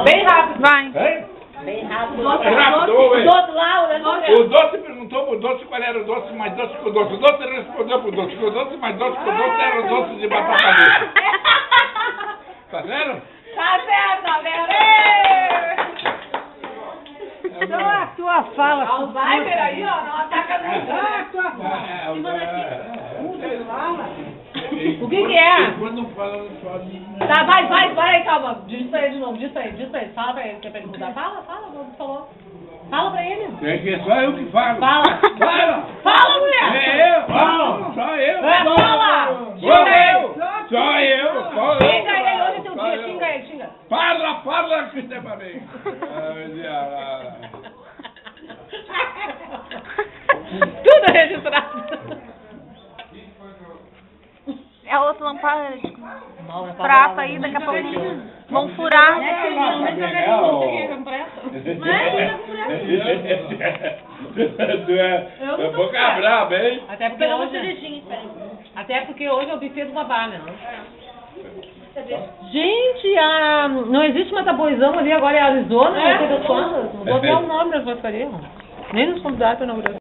Bem rápido. Vai. Hein? Bem rápido. É rápido, hein? O doce lá, O doce perguntou pro doce qual era o doce mais doce que o doce. O doce respondeu pro doce que o doce mais doce que o doce era o doce de batata doce. Tá vendo? Tá certo, tá vendo? Então a tua fala. Alzheimer aí, ó, não ataca nunca. A tua fala. O que é? Quando fala, não pode. Tá, vai aí, calma. Diz pra ele de novo, diz pra ele. Fala pra ele, quer perguntar. Fala, como falou. Fala pra ele. É que é só eu que falo. Fala. Fala! Fala, mulher. É eu! Fala! Só eu! Fala. Só eu! Só eu! Só eu! Xinga ele, hoje é teu dia. Xinga ele, xinga. Fala, que você vai bem! Tudo registrado. É outra lampada de prata aí, daqui a pouco vão furar. Tu é boca braba, hein? Até porque hoje é o buffet do babá, né? Gente, não existe mais tabuizão ali, agora é Arizona, não sei das quantas. Mudou até o nome das porcarias. Nem nos convidados para inaugurar.